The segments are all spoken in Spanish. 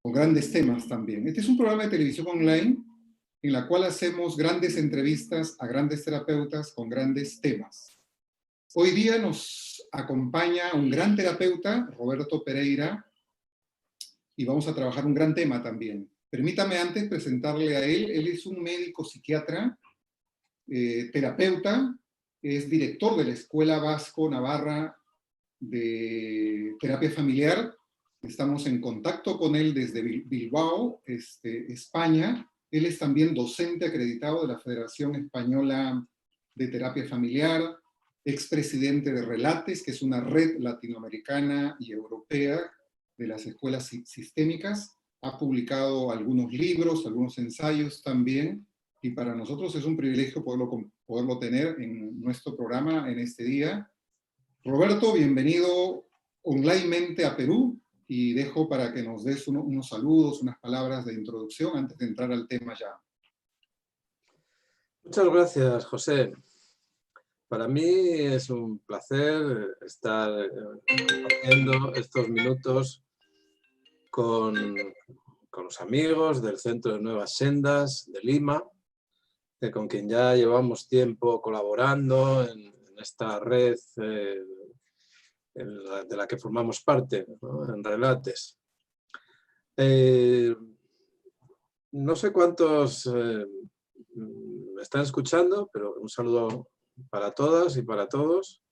con grandes temas también. Este es un programa de televisión online en la cual hacemos grandes entrevistas a grandes terapeutas con grandes temas. Hoy día nos acompaña un gran terapeuta, Roberto Pereira, y vamos a trabajar un gran tema también. Permítame antes presentarle a él. Él es un médico psiquiatra, terapeuta, es director de la Escuela Vasco-Navarra de Terapia Familiar. Estamos en contacto con él desde Bilbao, España. Él es también docente acreditado de la Federación Española de Terapia Familiar, expresidente de Relates, que es una red latinoamericana y europea de las escuelas sistémicas. Ha publicado algunos libros, algunos ensayos también, y para nosotros es un privilegio poderlo tener en nuestro programa en este día. Roberto, bienvenido onlinemente a Perú, y dejo para que nos des unos saludos, unas palabras de introducción antes de entrar al tema ya. Muchas gracias, José. Para mí es un placer estar compartiendo estos minutos con los amigos del Centro de Nuevas Sendas de Lima, con quien ya llevamos tiempo colaborando en esta red de la que formamos parte, ¿no? En Relates. No sé cuántos me están escuchando, pero un saludo para todas y para todos.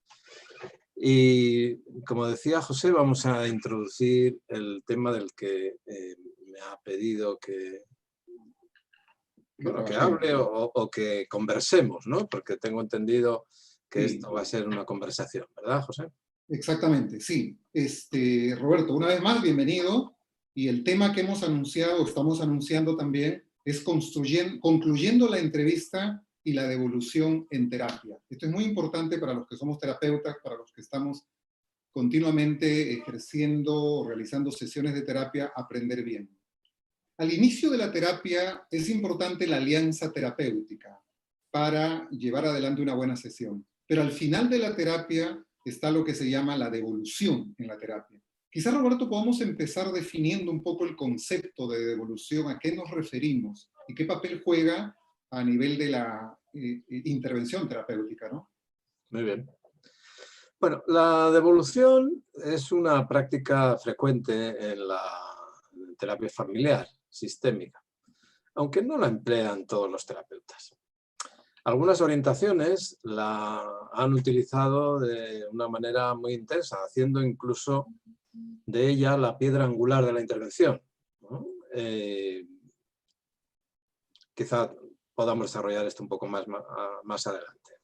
Y como decía José, vamos a introducir el tema del que me ha pedido que hable o que conversemos, ¿no? Porque tengo entendido que esto va a ser una conversación, ¿verdad, José? Exactamente, sí. Roberto, una vez más, bienvenido. Y el tema que hemos anunciado, estamos anunciando también, es concluyendo la entrevista y la devolución en terapia. Esto es muy importante para los que somos terapeutas, para los que estamos continuamente ejerciendo o realizando sesiones de terapia, aprender bien. Al inicio de la terapia es importante la alianza terapéutica para llevar adelante una buena sesión. Pero al final de la terapia está lo que se llama la devolución en la terapia. Quizás, Roberto, podamos empezar definiendo un poco el concepto de devolución, a qué nos referimos y qué papel juega a nivel de la intervención terapéutica, ¿no? Muy bien. Bueno, la devolución es una práctica frecuente en la terapia familiar sistémica, aunque no la emplean todos los terapeutas. Algunas orientaciones la han utilizado de una manera muy intensa, haciendo incluso de ella la piedra angular de la intervención, ¿no? Quizá podamos desarrollar esto un poco más adelante.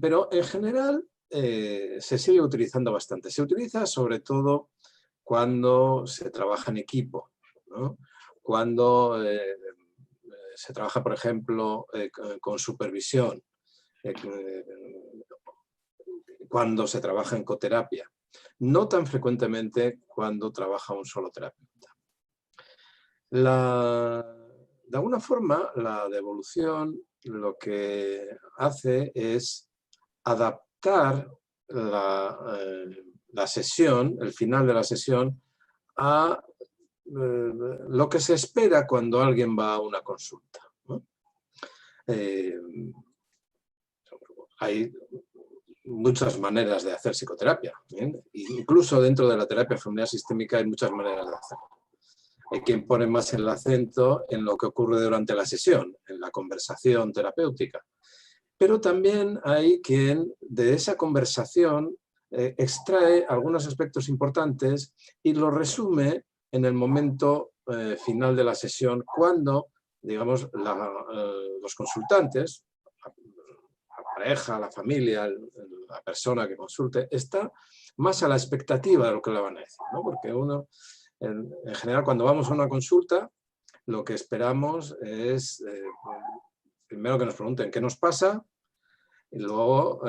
Pero en general se sigue utilizando bastante. Se utiliza sobre todo cuando se trabaja en equipo, ¿no? Cuando se trabaja, por ejemplo, con supervisión, cuando se trabaja en coterapia. No tan frecuentemente cuando trabaja un solo terapeuta. De alguna forma, la devolución lo que hace es adaptar la sesión, el final de la sesión, a lo que se espera cuando alguien va a una consulta, ¿no? Hay muchas maneras de hacer psicoterapia, ¿bien? Incluso dentro de la terapia familiar sistémica hay muchas maneras de hacerlo. Hay quien pone más el acento en lo que ocurre durante la sesión, en la conversación terapéutica. Pero también hay quien de esa conversación extrae algunos aspectos importantes y los resume en el momento final de la sesión, cuando, digamos, los consultantes, la pareja, la familia, la persona que consulte, está más a la expectativa de lo que le van a decir, ¿no? Porque uno, en general, cuando vamos a una consulta, lo que esperamos es, primero, que nos pregunten qué nos pasa, y luego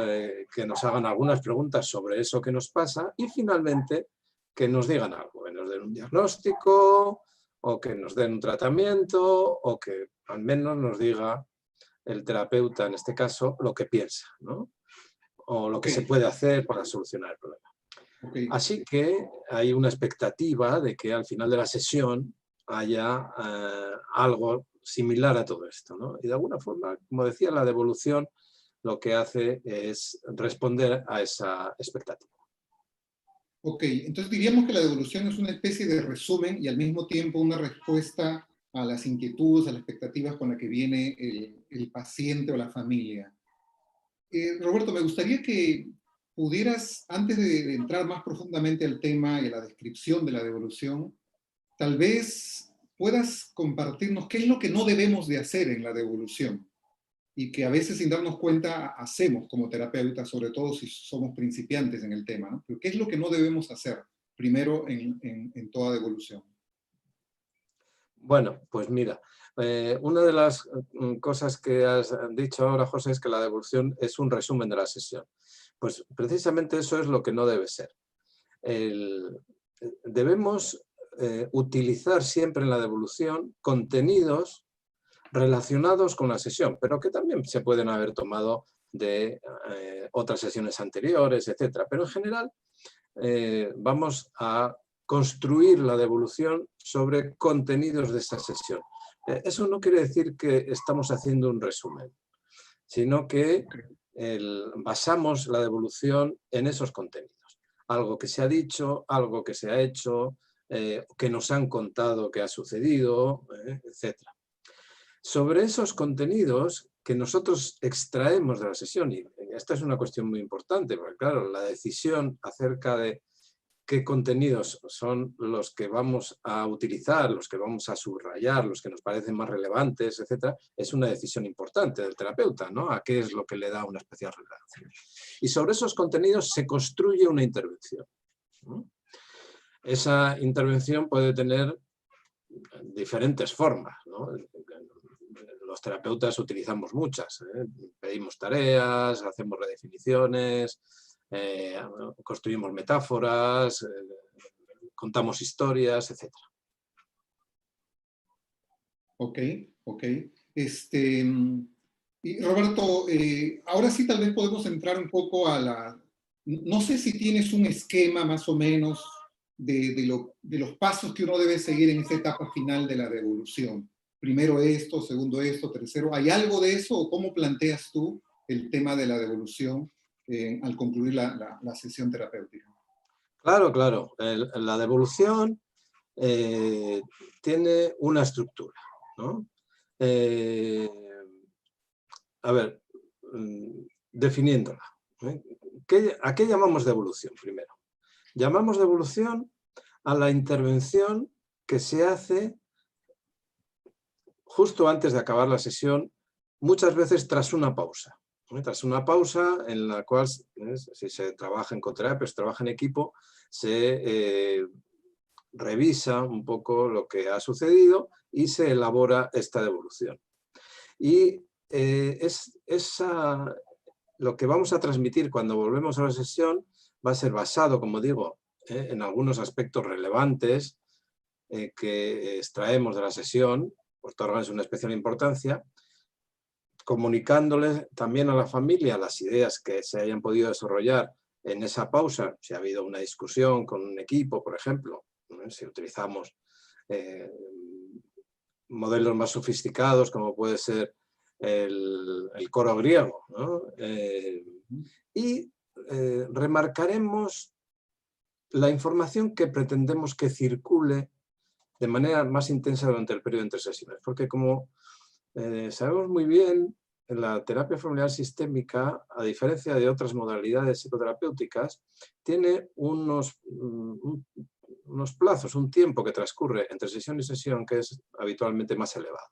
que nos hagan algunas preguntas sobre eso que nos pasa, y finalmente que nos digan algo, que nos den un diagnóstico, o que nos den un tratamiento, o que al menos nos diga el terapeuta, en este caso, lo que piensa, ¿no? O lo que se puede hacer para solucionar el problema. Ok, Así que hay una expectativa de que al final de la sesión haya algo similar a todo esto, ¿no? Y de alguna forma, como decía, la devolución lo que hace es responder a esa expectativa. ok. Entonces diríamos que la devolución es una especie de resumen y al mismo tiempo una respuesta a las inquietudes, a las expectativas con las que viene el paciente o la familia. Roberto, me gustaría que pudieras, antes de entrar más profundamente al tema y a la descripción de la devolución, tal vez puedas compartirnos qué es lo que no debemos de hacer en la devolución y que a veces sin darnos cuenta hacemos como terapeutas, sobre todo si somos principiantes en el tema, ¿no? Pero ¿qué es lo que no debemos hacer primero en toda devolución? Bueno, pues mira, una de las cosas que has dicho ahora, José, es que la devolución es un resumen de la sesión. Pues precisamente eso es lo que no debe ser. Debemos utilizar siempre en la devolución contenidos relacionados con la sesión, pero que también se pueden haber tomado de otras sesiones anteriores, etcétera. Pero en general vamos a construir la devolución sobre contenidos de esa sesión. Eso no quiere decir que estamos haciendo un resumen, sino que basamos la devolución en esos contenidos. Algo que se ha dicho, algo que se ha hecho, que nos han contado que ha sucedido, etcétera. Sobre esos contenidos que nosotros extraemos de la sesión, y esta es una cuestión muy importante, porque claro, la decisión acerca de qué contenidos son los que vamos a utilizar, los que vamos a subrayar, los que nos parecen más relevantes, etcétera, es una decisión importante del terapeuta, ¿no? A qué es lo que le da una especial relevancia. Y sobre esos contenidos se construye una intervención, ¿no? Esa intervención puede tener diferentes formas, ¿no? Los terapeutas utilizamos muchas, ¿eh? Pedimos tareas, hacemos redefiniciones, construimos metáforas, contamos historias, etc. Ok, ok. Este, y Roberto, ahora sí tal vez podemos entrar un poco a la... No sé si tienes un esquema más o menos de los pasos que uno debe seguir en esta etapa final de la devolución. Primero esto, segundo esto, tercero. ¿Hay algo de eso o cómo planteas tú el tema de la devolución al concluir la sesión terapéutica? Claro, claro. La devolución tiene una estructura, ¿no? Eh, a ver, definiéndola, ¿eh? ¿A qué llamamos devolución primero? Llamamos devolución a la intervención que se hace justo antes de acabar la sesión, muchas veces tras una pausa. Tras una pausa en la cual, si se trabaja en coterapia, se trabaja en equipo, se revisa un poco lo que ha sucedido y se elabora esta devolución. Y lo que vamos a transmitir cuando volvemos a la sesión va a ser basado, como digo, en algunos aspectos relevantes que extraemos de la sesión, otorgan una especial importancia, comunicándoles también a la familia las ideas que se hayan podido desarrollar en esa pausa, si ha habido una discusión con un equipo, por ejemplo, ¿no? Si utilizamos modelos más sofisticados como puede ser el coro griego, ¿no? Y remarcaremos la información que pretendemos que circule de manera más intensa durante el periodo entre sesiones, porque como sabemos muy bien, en la terapia familiar sistémica, a diferencia de otras modalidades psicoterapéuticas, tiene unos plazos, un tiempo que transcurre entre sesión y sesión que es habitualmente más elevado.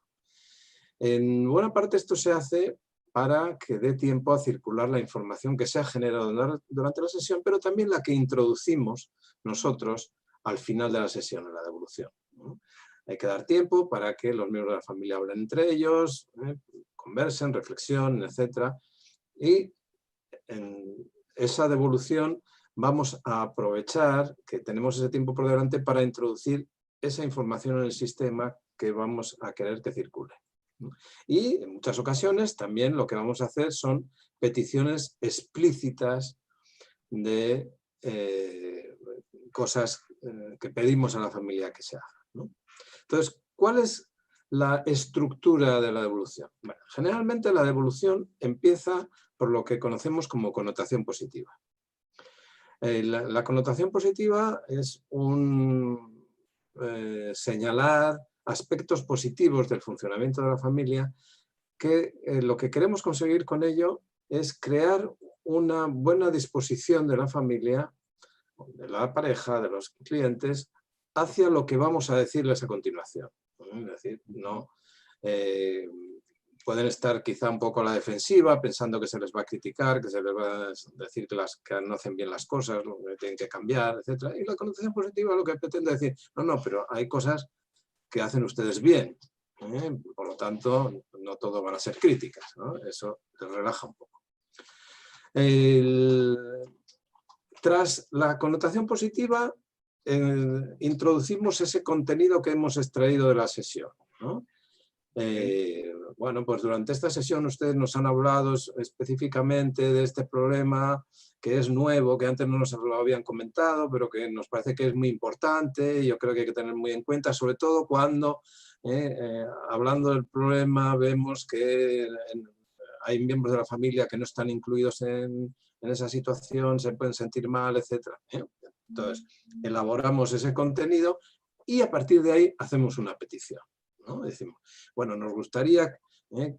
En buena parte esto se hace para que dé tiempo a circular la información que se ha generado durante la sesión, pero también la que introducimos nosotros al final de la sesión, en la devolución, ¿no? Hay que dar tiempo para que los miembros de la familia hablen entre ellos, conversen, reflexionen, etc. Y en esa devolución vamos a aprovechar que tenemos ese tiempo por delante para introducir esa información en el sistema que vamos a querer que circule. Y en muchas ocasiones también lo que vamos a hacer son peticiones explícitas de cosas que pedimos a la familia que se hagan, ¿no? Entonces, ¿cuál es la estructura de la devolución? Bueno, generalmente la devolución empieza por lo que conocemos como connotación positiva. La connotación positiva es señalar aspectos positivos del funcionamiento de la familia que lo que queremos conseguir con ello es crear una buena disposición de la familia, de la pareja, de los clientes, hacia lo que vamos a decirles a continuación. Es decir, no pueden estar quizá un poco a la defensiva, pensando que se les va a criticar, que se les va a decir que no hacen bien las cosas, lo que tienen que cambiar, etc. Y la connotación positiva lo que pretende decir, no, pero hay cosas que hacen ustedes bien. Por lo tanto, no todo van a ser críticas, ¿no? Eso les relaja un poco. Tras la connotación positiva, introducimos ese contenido que hemos extraído de la sesión, ¿no? Bueno, pues durante esta sesión ustedes nos han hablado específicamente de este problema que es nuevo, que antes no nos lo habían comentado, pero que nos parece que es muy importante y yo creo que hay que tener muy en cuenta, sobre todo cuando, hablando del problema, vemos que hay miembros de la familia que no están incluidos en esa situación, se pueden sentir mal, etc. Entonces, elaboramos ese contenido y a partir de ahí hacemos una petición, ¿no? Decimos, bueno, nos gustaría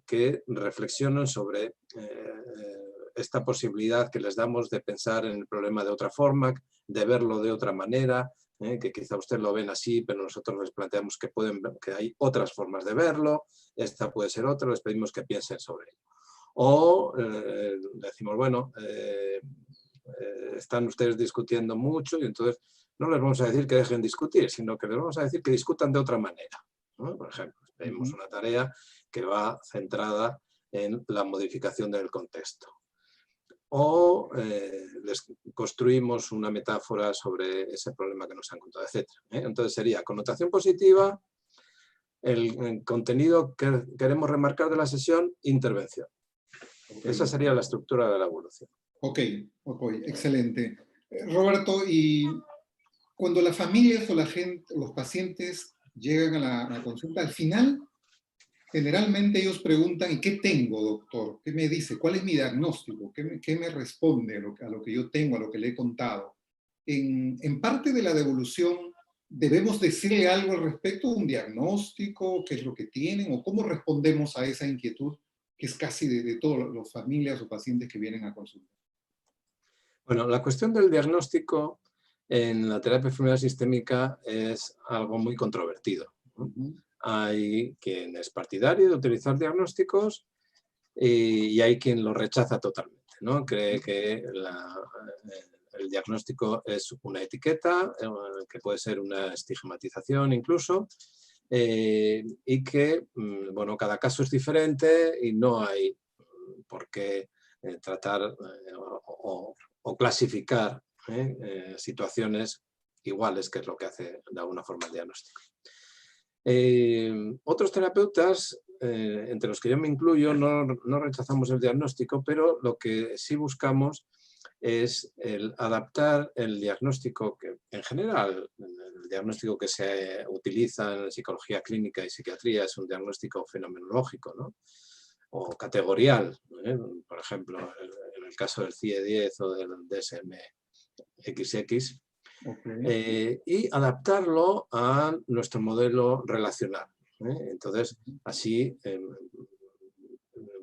que reflexionen sobre esta posibilidad que les damos de pensar en el problema de otra forma, de verlo de otra manera, que quizá usted lo ven así, pero nosotros les planteamos que hay otras formas de verlo, esta puede ser otra, les pedimos que piensen sobre ello. O decimos, bueno, están ustedes discutiendo mucho y entonces no les vamos a decir que dejen discutir, sino que les vamos a decir que discutan de otra manera, ¿no? Por ejemplo, pedimos una tarea que va centrada en la modificación del contexto. O les construimos una metáfora sobre ese problema que nos han contado, etc. Entonces sería connotación positiva, el contenido que queremos remarcar de la sesión, intervención. Esa sería la estructura de la evolución. Ok, excelente. Roberto, y cuando las familias o la gente, los pacientes llegan a la consulta, al final, generalmente ellos preguntan, ¿y qué tengo, doctor? ¿Qué me dice? ¿Cuál es mi diagnóstico? ¿Qué me responde a lo que yo tengo, a lo que le he contado? En parte de la devolución, ¿debemos decirle algo al respecto? ¿Un diagnóstico? ¿Qué es lo que tienen? ¿O cómo respondemos a esa inquietud que es casi de todas las familias o pacientes que vienen a consulta? Bueno, la cuestión del diagnóstico en la terapia de enfermedad sistémica es algo muy controvertido, ¿no? Hay quien es partidario de utilizar diagnósticos y hay quien lo rechaza totalmente, ¿no? Cree que el diagnóstico es una etiqueta, que puede ser una estigmatización incluso, y que, bueno, cada caso es diferente y no hay por qué tratar o clasificar situaciones iguales, que es lo que hace de alguna forma el diagnóstico. Otros terapeutas, entre los que yo me incluyo, no rechazamos el diagnóstico, pero lo que sí buscamos es el adaptar el diagnóstico que, en general, el diagnóstico que se utiliza en psicología clínica y psiquiatría es un diagnóstico fenomenológico, ¿no? O categorial, por ejemplo, en el caso del CIE-10 o del DSM-XX, y adaptarlo a nuestro modelo relacional. Entonces, así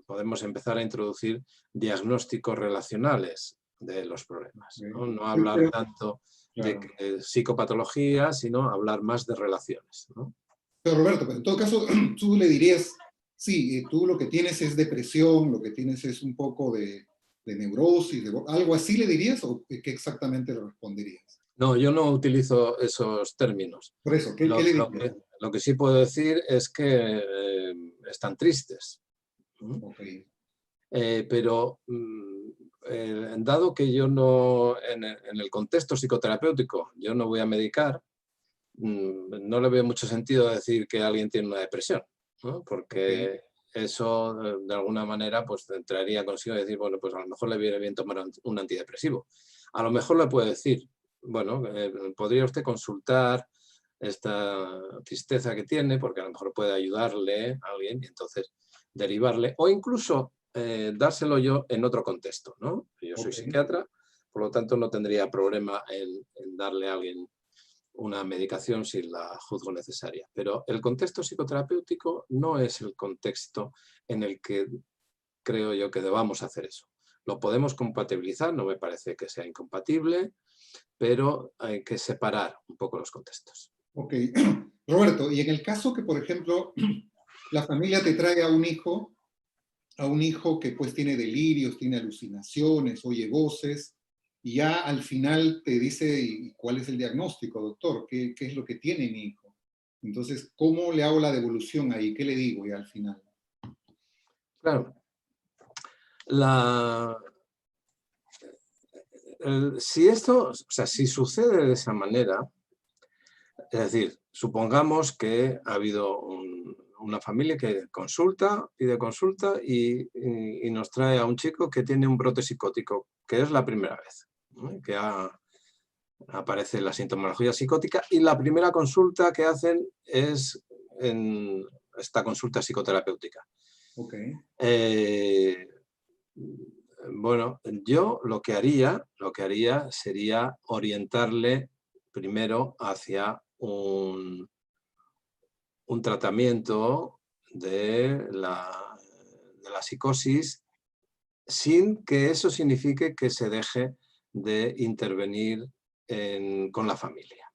podemos empezar a introducir diagnósticos relacionales de los problemas. No hablar tanto de psicopatología, sino hablar más de relaciones, ¿no? Pero Roberto, pero en todo caso, tú le dirías, sí, tú lo que tienes es depresión, lo que tienes es un poco de neurosis, ¿algo así le dirías o qué exactamente le responderías? No, yo no utilizo esos términos. Por eso, ¿qué le dirías? Lo que sí puedo decir es que están tristes. Pero dado que yo no, en el contexto psicoterapéutico, yo no voy a medicar, no le veo mucho sentido decir que alguien tiene una depresión, ¿no? Porque eso de alguna manera pues traería consigo decir, bueno, pues a lo mejor le viene bien tomar un antidepresivo. A lo mejor le puede decir, bueno, podría usted consultar esta tristeza que tiene, porque a lo mejor puede ayudarle a alguien y entonces derivarle, o incluso dárselo yo en otro contexto, ¿no? Yo soy psiquiatra, por lo tanto no tendría problema en darle a alguien una medicación si la juzgo necesaria. Pero el contexto psicoterapéutico no es el contexto en el que creo yo que debamos hacer eso. Lo podemos compatibilizar, no me parece que sea incompatible, pero hay que separar un poco los contextos. Ok. Roberto, y en el caso que, por ejemplo, la familia te trae a un hijo que pues tiene delirios, tiene alucinaciones, oye voces, y ya al final te dice, ¿y cuál es el diagnóstico, doctor? ¿Qué es lo que tiene mi hijo? Entonces, ¿cómo le hago la devolución ahí? ¿Qué le digo ya al final? Claro, si esto, o sea, si sucede de esa manera, es decir, supongamos que ha habido una familia que pide consulta y nos trae a un chico que tiene un brote psicótico, que es la primera vez, ¿no? Que aparece la sintomología psicótica y la primera consulta que hacen es en esta consulta psicoterapéutica. Ok. Bueno, yo lo que haría sería orientarle primero hacia un tratamiento de la psicosis sin que eso signifique que se deje de intervenir con la familia.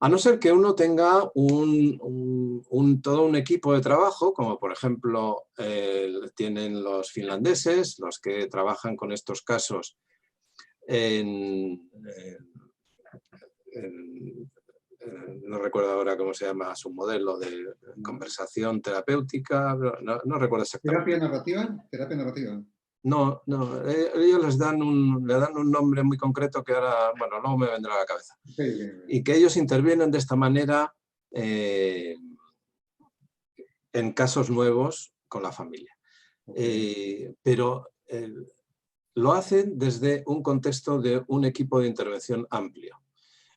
A no ser que uno tenga todo un equipo de trabajo, como por ejemplo tienen los finlandeses, los que trabajan con estos casos no recuerdo ahora cómo se llama su modelo de conversación terapéutica, no recuerdo exactamente. ¿Terapia narrativa? Terapia narrativa. No, ellos le dan un nombre muy concreto que ahora, bueno, luego me vendrá a la cabeza. Okay. Y que ellos intervienen de esta manera en casos nuevos con la familia. Pero lo hacen desde un contexto de un equipo de intervención amplio.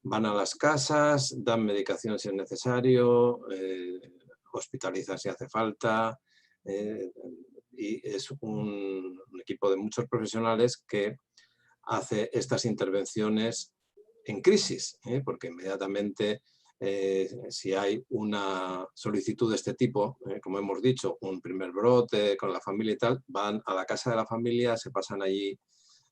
Van a las casas, dan medicación si es necesario, hospitalizan si hace falta, y es un equipo de muchos profesionales que hace estas intervenciones en crisis, porque inmediatamente si hay una solicitud de este tipo, como hemos dicho, un primer brote con la familia y tal, van a la casa de la familia, se pasan allí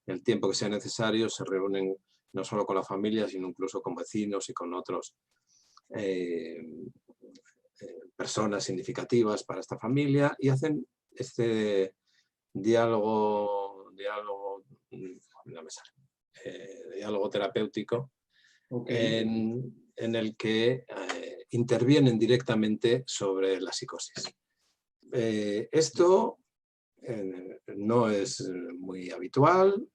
el tiempo que sea necesario, se reúnen no solo con la familia, sino incluso con vecinos y con otros personas significativas para esta familia y hacen este diálogo terapéutico en el que intervienen directamente sobre la psicosis. Esto no es muy habitual,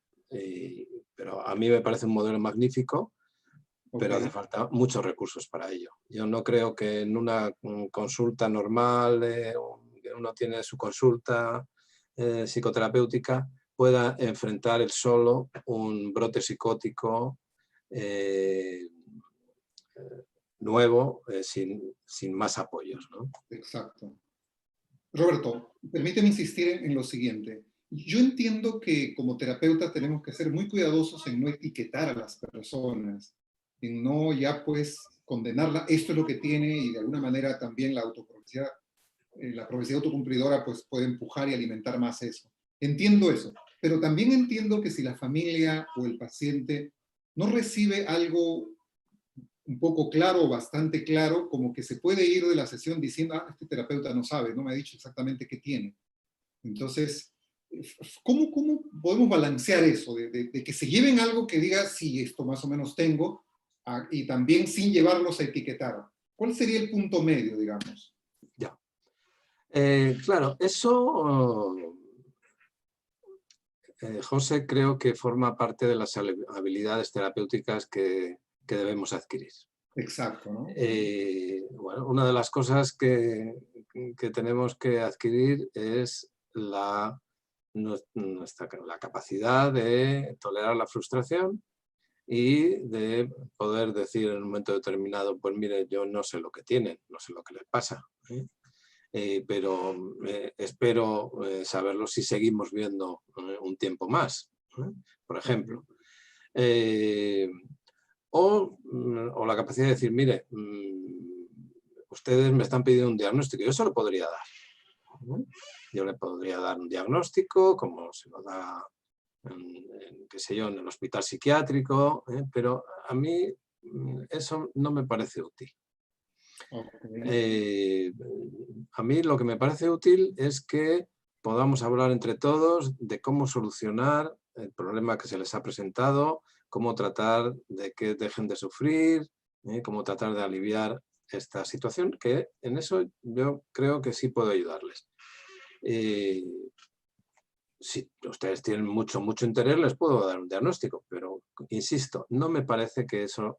pero a mí me parece un modelo magnífico, pero hace falta muchos recursos para ello. Yo no creo que en una consulta normal, uno tiene su consulta psicoterapéutica, pueda enfrentar él solo un brote psicótico nuevo sin más apoyos, ¿no? Exacto. Roberto, permíteme insistir en lo siguiente. Yo entiendo que como terapeutas tenemos que ser muy cuidadosos en no etiquetar a las personas, en no ya pues condenarla, esto es lo que tiene y de alguna manera también la autoprofecía, la profecía autocumplidora pues puede empujar y alimentar más eso. Entiendo eso, pero también entiendo que si la familia o el paciente no recibe algo un poco claro o bastante claro, como que se puede ir de la sesión diciendo, ah, este terapeuta no sabe, no me ha dicho exactamente qué tiene. Entonces, ¿cómo podemos balancear eso? De que se lleven algo que diga, sí, esto más o menos tengo, y también sin llevarlos a etiquetar. ¿Cuál sería el punto medio, digamos? Ya. Claro, eso, José, creo que forma parte de las habilidades terapéuticas que debemos adquirir. Exacto, ¿no? Bueno, una de las cosas que tenemos que adquirir es la capacidad de tolerar la frustración y de poder decir en un momento determinado, pues mire, yo no sé lo que tienen, no sé lo que les pasa, pero espero saberlo si seguimos viendo un tiempo más, por ejemplo. O la capacidad de decir, mire, ustedes me están pidiendo un diagnóstico, yo se lo podría dar. Yo le podría dar un diagnóstico, como se lo da qué sé yo, en el hospital psiquiátrico, pero a mí eso no me parece útil. Okay. A mí lo que me parece útil es que podamos hablar entre todos de cómo solucionar el problema que se les ha presentado, cómo tratar de que dejen de sufrir, cómo tratar de aliviar esta situación, que en eso yo creo que sí puedo ayudarles. Si ustedes tienen mucho interés, les puedo dar un diagnóstico, pero insisto, no me parece que eso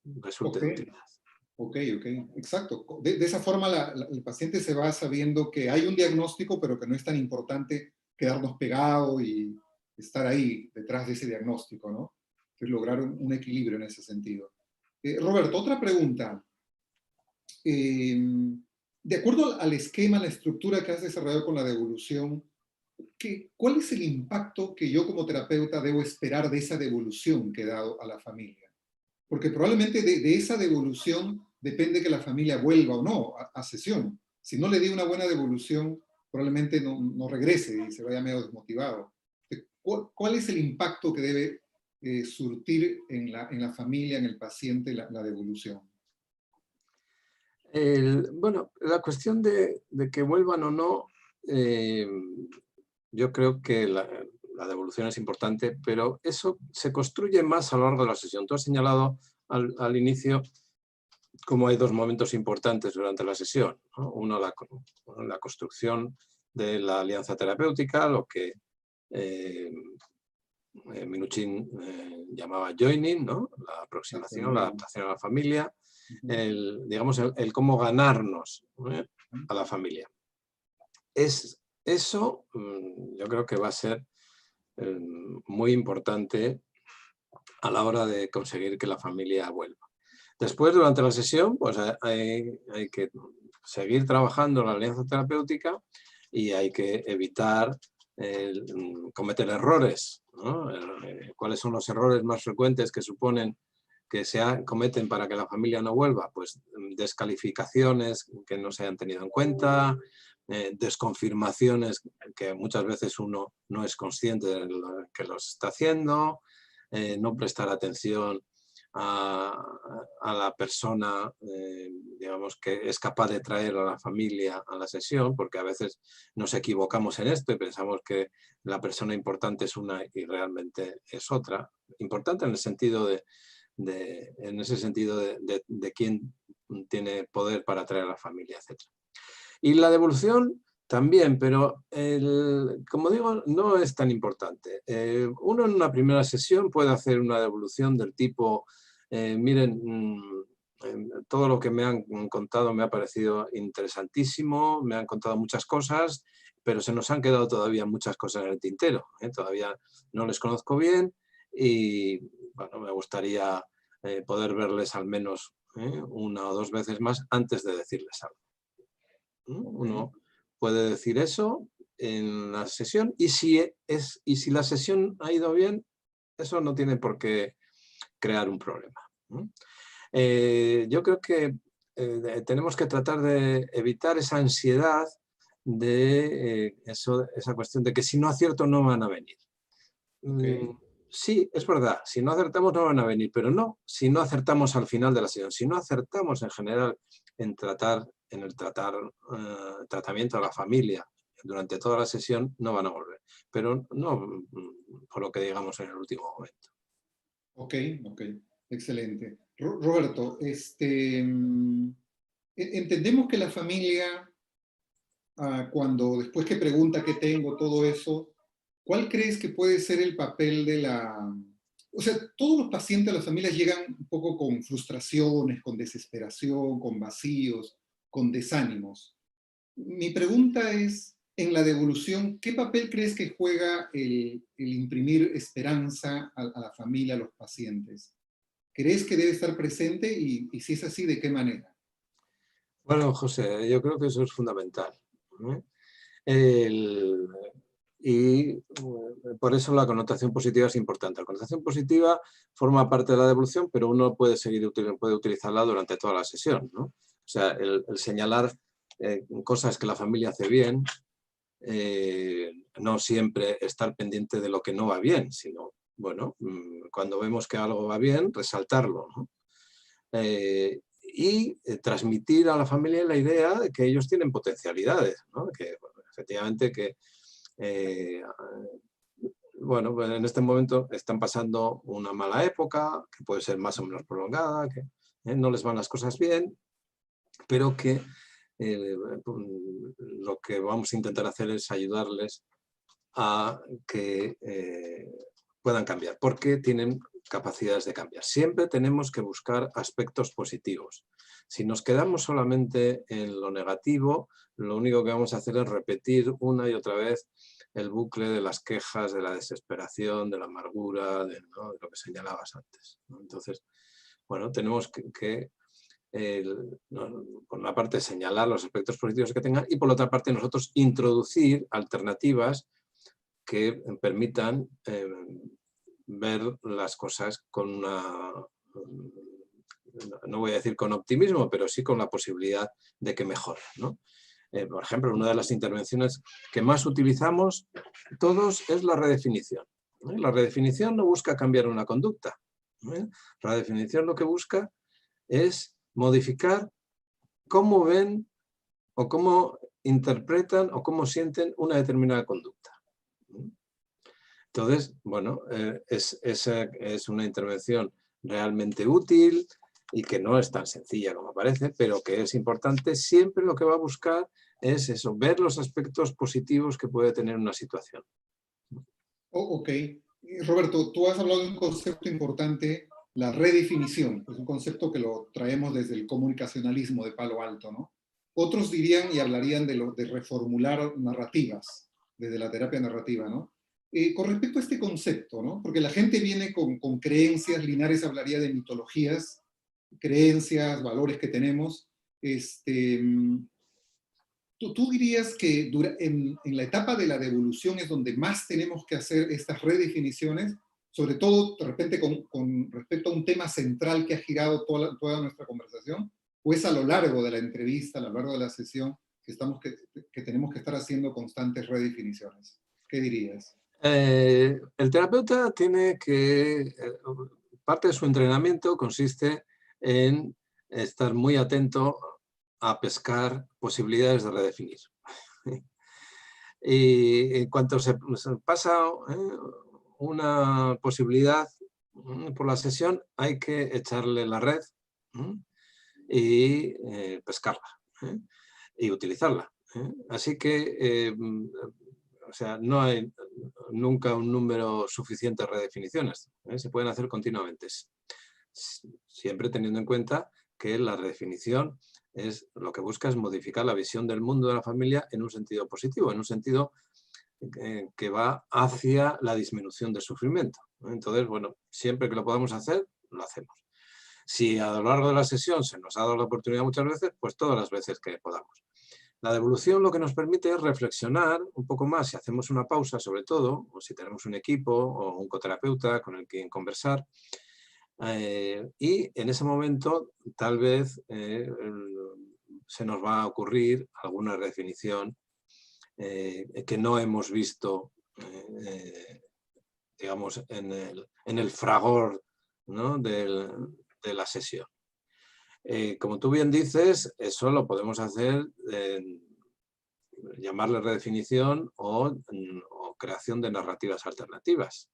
resulte de Ok. utilidad. Ok, exacto. De esa forma el paciente se va sabiendo que hay un diagnóstico, pero que no es tan importante quedarnos pegados y estar ahí detrás de ese diagnóstico, ¿no? Es lograr un equilibrio en ese sentido. Roberto, otra pregunta. De acuerdo al esquema, la estructura que has desarrollado con la devolución, ¿cuál es el impacto que yo como terapeuta debo esperar de esa devolución que he dado a la familia? Porque probablemente de esa devolución depende que la familia vuelva o no a sesión. Si no le di una buena devolución, probablemente no regrese y se vaya medio desmotivado. ¿Cuál es el impacto que debe surtir en la familia, en el paciente, la devolución? Bueno, la cuestión de que vuelvan o no, yo creo que la devolución es importante, pero eso se construye más a lo largo de la sesión. Tú has señalado al inicio cómo hay dos momentos importantes durante la sesión, ¿no? Uno, la construcción de la alianza terapéutica, lo que Minuchin llamaba joining, ¿no? La aproximación, la adaptación a la familia, digamos, el cómo ganarnos a la familia. Eso yo creo que va a ser muy importante a la hora de conseguir que la familia vuelva. Después, durante la sesión, pues hay que seguir trabajando en la alianza terapéutica y hay que evitar cometer errores, ¿no? ¿Cuáles son los errores más frecuentes que suponen que cometen para que la familia no vuelva? Pues descalificaciones que no se hayan tenido en cuenta, desconfirmaciones que muchas veces uno no es consciente de que los está haciendo, no prestar atención a la persona, digamos, que es capaz de traer a la familia a la sesión, porque a veces nos equivocamos en esto y pensamos que la persona importante es una y realmente es otra. Importante en el sentido en ese sentido de quién tiene poder para atraer a la familia, etc. Y la devolución también, pero como digo, no es tan importante. Uno en una primera sesión puede hacer una devolución del tipo, miren, todo lo que me han contado me ha parecido interesantísimo, me han contado muchas cosas, pero se nos han quedado todavía muchas cosas en el tintero. Todavía no les conozco bien y bueno, me gustaría poder verles al menos una o dos veces más antes de decirles algo. Uno puede decir eso en la sesión y si la sesión ha ido bien, eso no tiene por qué crear un problema. Yo creo que tenemos que tratar de evitar esa ansiedad de esa cuestión de que si no acierto no van a venir. Sí, es verdad, si no acertamos no van a venir, pero no si no acertamos al final de la sesión, si no acertamos en general en el tratamiento a la familia durante toda la sesión, no van a volver, pero no por lo que digamos en el último momento. Ok, excelente. Roberto, entendemos que la familia, cuando después que pregunta qué tengo, todo eso, ¿cuál crees que puede ser el papel de la... O sea, todos los pacientes, las familias llegan un poco con frustraciones, con desesperación, con vacíos, con desánimos. Mi pregunta es, en la devolución, ¿qué papel crees que juega el imprimir esperanza a la familia, a los pacientes? ¿Crees que debe estar presente y si es así, de qué manera? Bueno, José, yo creo que eso es fundamental, ¿eh? El- por eso la connotación positiva es importante. La connotación positiva forma parte de la devolución, pero uno puede puede utilizarla durante toda la sesión, ¿no? O sea, el señalar cosas que la familia hace bien, no siempre estar pendiente de lo que no va bien, sino, bueno, cuando vemos que algo va bien, resaltarlo, ¿no? Transmitir a la familia la idea de que ellos tienen potencialidades, ¿no? Que bueno, efectivamente que bueno, pues en este momento están pasando una mala época, que puede ser más o menos prolongada, que no les van las cosas bien, pero que eh, lo que vamos a intentar hacer es ayudarles a que puedan cambiar, porque tienen capacidades de cambiar. Siempre tenemos que buscar aspectos positivos. Si nos quedamos solamente en lo negativo, lo único que vamos a hacer es repetir una y otra vez el bucle de las quejas, de la desesperación, de la amargura, ¿no? De lo que señalabas antes, ¿no? Entonces, bueno, tenemos que ¿no? Por una parte señalar los aspectos positivos que tengan y por la otra parte nosotros introducir alternativas que permitan ver las cosas con una, no voy a decir con optimismo, pero sí con la posibilidad de que mejoren, ¿no? Por ejemplo, una de las intervenciones que más utilizamos todos es la redefinición. La redefinición no busca cambiar una conducta. La redefinición lo que busca es modificar cómo ven o cómo interpretan o cómo sienten una determinada conducta. Entonces, bueno, es una intervención realmente útil y que no es tan sencilla como parece, pero que es importante. Siempre lo que va a buscar es eso, ver los aspectos positivos que puede tener una situación. Ok. Roberto, tú has hablado de un concepto importante, la redefinición. Es un concepto que lo traemos desde el comunicacionalismo de Palo Alto, ¿no? Otros dirían y hablarían de reformular narrativas, desde la terapia narrativa, ¿no? Con respecto a este concepto, ¿no? Porque la gente viene con creencias, Linares hablaría de mitologías, creencias, valores que tenemos. ¿Tú dirías que en la etapa de la devolución es donde más tenemos que hacer estas redefiniciones, sobre todo de repente con respecto a un tema central que ha girado toda nuestra conversación? ¿O es a lo largo de la entrevista, a lo largo de la sesión, que tenemos que estar haciendo constantes redefiniciones? ¿Qué dirías? El terapeuta tiene que, parte de su entrenamiento consiste en estar muy atento a pescar posibilidades de redefinir. Y en cuanto se pasa una posibilidad por la sesión, hay que echarle la red y pescarla y utilizarla. Así que o sea, no hay nunca un número suficiente de redefiniciones. Se pueden hacer continuamente. Siempre teniendo en cuenta que la redefinición lo que busca es modificar la visión del mundo de la familia en un sentido positivo, en un sentido que va hacia la disminución del sufrimiento. Entonces, bueno, siempre que lo podamos hacer, lo hacemos. Si a lo largo de la sesión se nos ha dado la oportunidad muchas veces, pues todas las veces que podamos. La devolución lo que nos permite es reflexionar un poco más, si hacemos una pausa sobre todo, o si tenemos un equipo o un coterapeuta con el que conversar, y en ese momento tal vez se nos va a ocurrir alguna redefinición que no hemos visto, digamos, en el fragor, ¿no? de la sesión. Como tú bien dices, eso lo podemos hacer llamarle redefinición o creación de narrativas alternativas.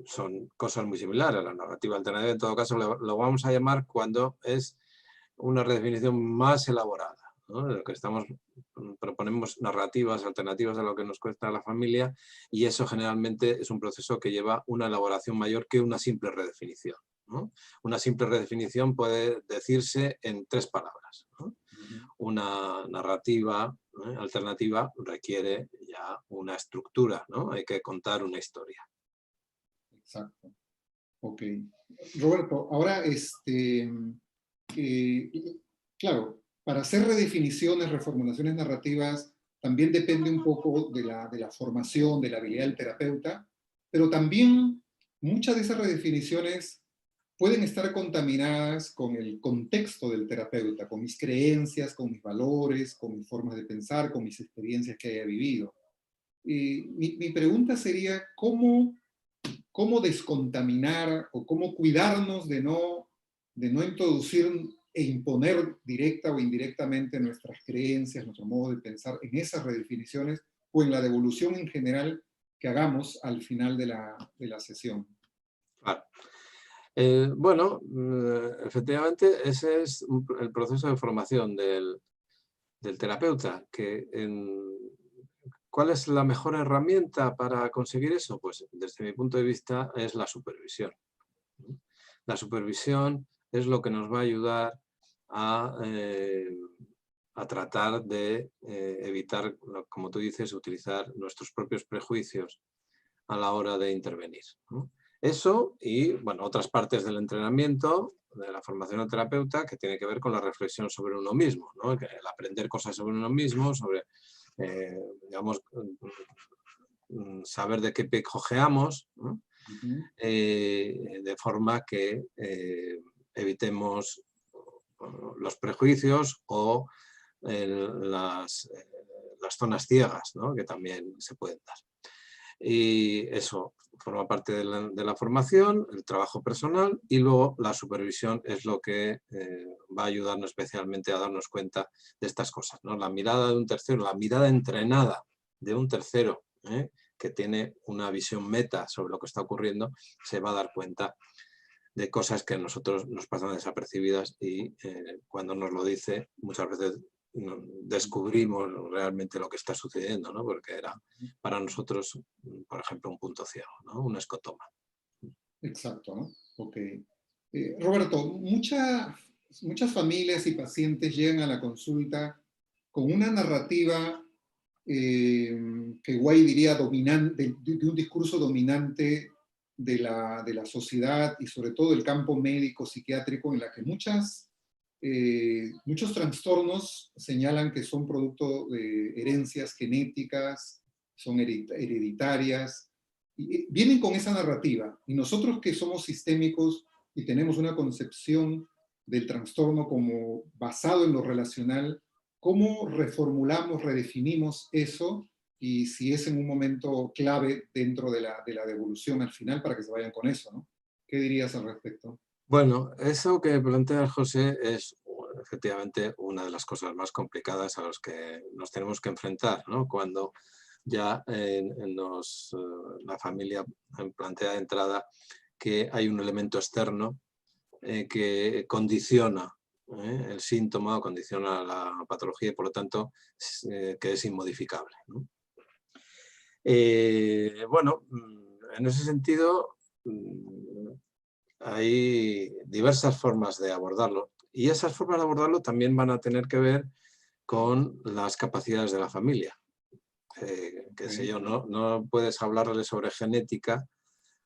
Son cosas muy similares. La narrativa alternativa, en todo caso, lo vamos a llamar cuando es una redefinición más elaborada, ¿no? Lo que proponemos narrativas alternativas a lo que nos cuesta a la familia, y eso generalmente es un proceso que lleva una elaboración mayor que una simple redefinición, ¿no? Una simple redefinición puede decirse en 3 palabras, ¿no? una narrativa alternativa requiere ya una estructura, ¿no? Hay que contar una historia. Exacto. Ok. Roberto, ahora, claro, para hacer redefiniciones, reformulaciones narrativas, también depende un poco de la formación, de la habilidad del terapeuta, pero también muchas de esas redefiniciones pueden estar contaminadas con el contexto del terapeuta, con mis creencias, con mis valores, con mis formas de pensar, con mis experiencias que haya vivido. Mi pregunta sería, ¿cómo descontaminar o cómo cuidarnos de no introducir e imponer directa o indirectamente nuestras creencias, nuestro modo de pensar en esas redefiniciones o en la devolución en general que hagamos al final de la sesión? Claro. Bueno, efectivamente ese es el proceso de formación del terapeuta. ¿Cuál es la mejor herramienta para conseguir eso? Pues desde mi punto de vista es la supervisión. La supervisión es lo que nos va a ayudar a tratar de evitar, como tú dices, utilizar nuestros propios prejuicios a la hora de intervenir, ¿no? Eso y, bueno, otras partes del entrenamiento, de la formación del terapeuta, que tiene que ver con la reflexión sobre uno mismo, ¿no? El aprender cosas sobre uno mismo, sobre, digamos, saber de qué pie cojeamos, ¿no? De forma que evitemos los prejuicios o las zonas ciegas, ¿no? Que también se pueden dar. Y eso forma parte de la formación, el trabajo personal, y luego la supervisión es lo que va a ayudarnos especialmente a darnos cuenta de estas cosas, ¿no? La mirada de un tercero, la mirada entrenada de un tercero, que tiene una visión meta sobre lo que está ocurriendo, se va a dar cuenta de cosas que a nosotros nos pasan desapercibidas y cuando nos lo dice muchas veces descubrimos realmente lo que está sucediendo, ¿no? Porque era para nosotros, por ejemplo, un punto ciego, ¿no? Un escotoma. Exacto, ¿no? Ok. Roberto, muchas familias y pacientes llegan a la consulta con una narrativa que Guay diría dominante, de un discurso dominante de la sociedad y sobre todo del campo médico psiquiátrico, en la que muchos trastornos señalan que son producto de herencias genéticas, son hereditarias, y vienen con esa narrativa. Y nosotros que somos sistémicos y tenemos una concepción del trastorno como basado en lo relacional, ¿cómo reformulamos, redefinimos eso? Y si es en un momento clave dentro de la devolución al final para que se vayan con eso, ¿no? ¿Qué dirías al respecto? Bueno, eso que planteas, José, es efectivamente una de las cosas más complicadas a las que nos tenemos que enfrentar, ¿no? Cuando ya la familia plantea de entrada que hay un elemento externo que condiciona el síntoma o condiciona la patología y por lo tanto que es inmodificable, ¿no? Bueno, en ese sentido hay diversas formas de abordarlo y esas formas de abordarlo también van a tener que ver con las capacidades de la familia. Qué sé yo, no puedes hablarle sobre genética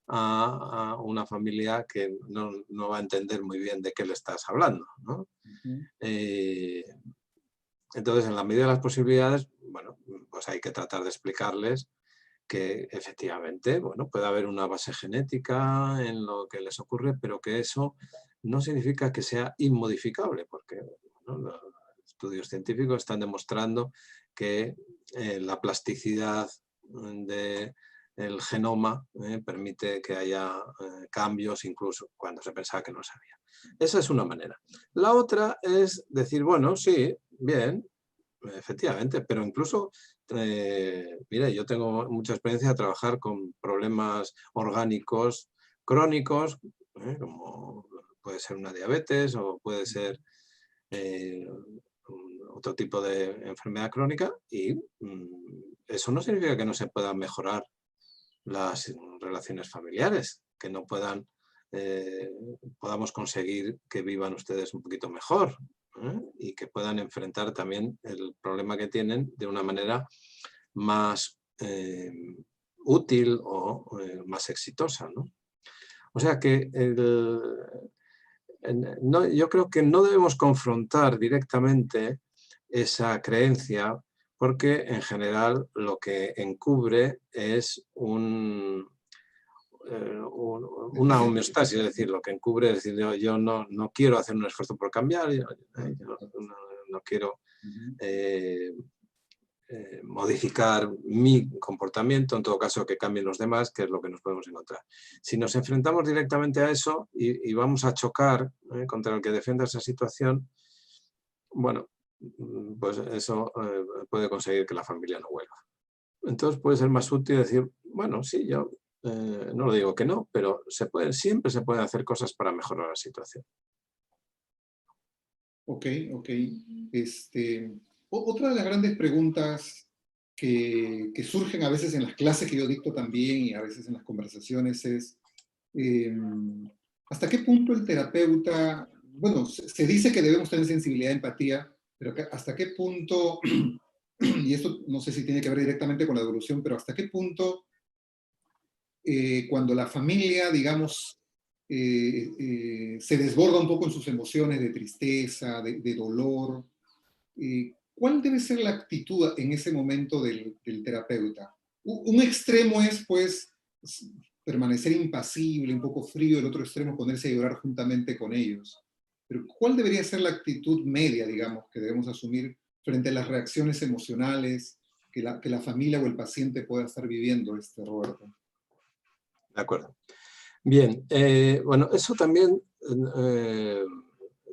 a una familia que no va a entender muy bien de qué le estás hablando, ¿no? Entonces, en la medida de las posibilidades, bueno, pues hay que tratar de explicarles que efectivamente, bueno, puede haber una base genética en lo que les ocurre, pero que eso no significa que sea inmodificable, porque bueno, los estudios científicos están demostrando que la plasticidad del genoma permite que haya cambios incluso cuando se pensaba que no se había. Esa es una manera. La otra es decir, bueno, sí, bien, efectivamente, pero incluso, mire, yo tengo mucha experiencia de trabajar con problemas orgánicos crónicos, como puede ser una diabetes o puede ser otro tipo de enfermedad crónica y eso no significa que no se puedan mejorar las relaciones familiares, que no podamos conseguir que vivan ustedes un poquito mejor. y que puedan enfrentar también el problema que tienen de una manera más útil o más exitosa, ¿no? O sea que yo creo que no debemos confrontar directamente esa creencia porque en general lo que encubre es una homeostasis, es decir, lo que encubre es decir, yo no quiero hacer un esfuerzo por cambiar, yo no quiero modificar mi comportamiento, en todo caso que cambien los demás, que es lo que nos podemos encontrar. Si nos enfrentamos directamente a eso y vamos a chocar contra el que defienda esa situación, bueno, pues eso puede conseguir que la familia no vuelva. Entonces puede ser más útil decir, bueno, sí, yo no lo digo que no, pero siempre se pueden hacer cosas para mejorar la situación. Ok. Otra de las grandes preguntas que surgen a veces en las clases que yo dicto también y a veces en las conversaciones es, ¿hasta qué punto el terapeuta, bueno, se dice que debemos tener sensibilidad y empatía, pero hasta qué punto, y esto no sé si tiene que ver directamente con la evolución, pero hasta qué punto cuando la familia, digamos, se desborda un poco en sus emociones de tristeza, de dolor, ¿cuál debe ser la actitud en ese momento del terapeuta? Un extremo es, pues, permanecer impasible, un poco frío, el otro extremo ponerse a llorar juntamente con ellos. Pero ¿cuál debería ser la actitud media, digamos, que debemos asumir frente a las reacciones emocionales que la familia o el paciente pueda estar viviendo, Roberto? De acuerdo. Bien, bueno, eso también,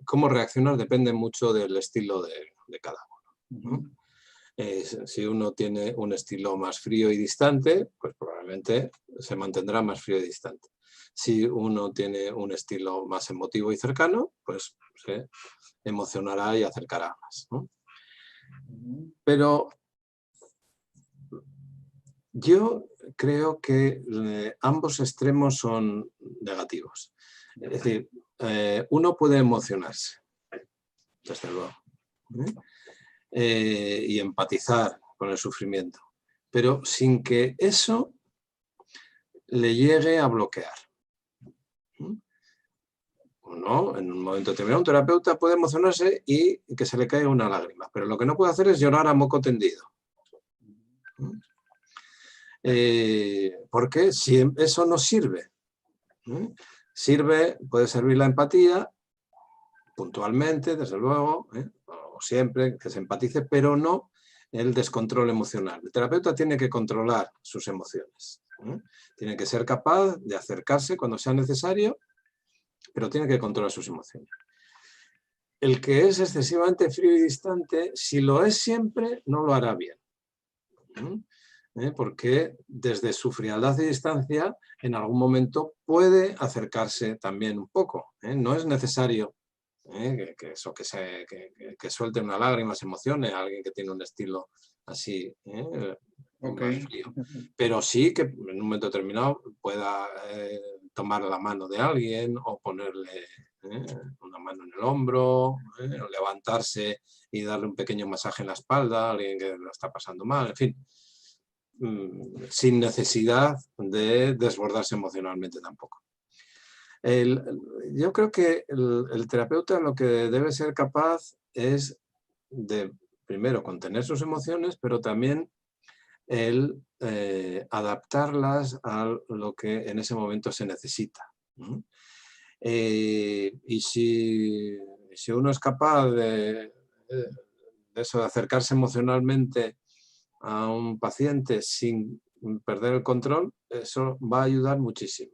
cómo reaccionar depende mucho del estilo de cada uno, ¿no? Si uno tiene un estilo más frío y distante, pues probablemente se mantendrá más frío y distante. Si uno tiene un estilo más emotivo y cercano, pues se emocionará y acercará más, ¿no? Pero yo creo que ambos extremos son negativos. Es decir, uno puede emocionarse, desde luego, y empatizar con el sufrimiento, pero sin que eso le llegue a bloquear. ¿No? En un momento determinado, un terapeuta puede emocionarse y que se le caiga una lágrima, pero lo que no puede hacer es llorar a moco tendido. Porque si eso no sirve, puede servir la empatía puntualmente, desde luego, o siempre que se empatice, pero no el descontrol emocional. El terapeuta tiene que controlar sus emociones, tiene que ser capaz de acercarse cuando sea necesario, pero tiene que controlar sus emociones. El que es excesivamente frío y distante, si lo es siempre, no lo hará bien. Porque desde su frialdad y distancia, en algún momento puede acercarse también un poco. No es necesario que suelte una lágrima, se emocione a alguien que tiene un estilo así más frío. Pero sí que en un momento determinado pueda tomar la mano de alguien o ponerle una mano en el hombro, o levantarse y darle un pequeño masaje en la espalda a alguien que lo está pasando mal, en fin, sin necesidad de desbordarse emocionalmente tampoco. Yo creo que el terapeuta lo que debe ser capaz es de, primero, contener sus emociones, pero también el adaptarlas a lo que en ese momento se necesita. Y si uno es capaz de eso, de acercarse emocionalmente a un paciente sin perder el control, eso va a ayudar muchísimo.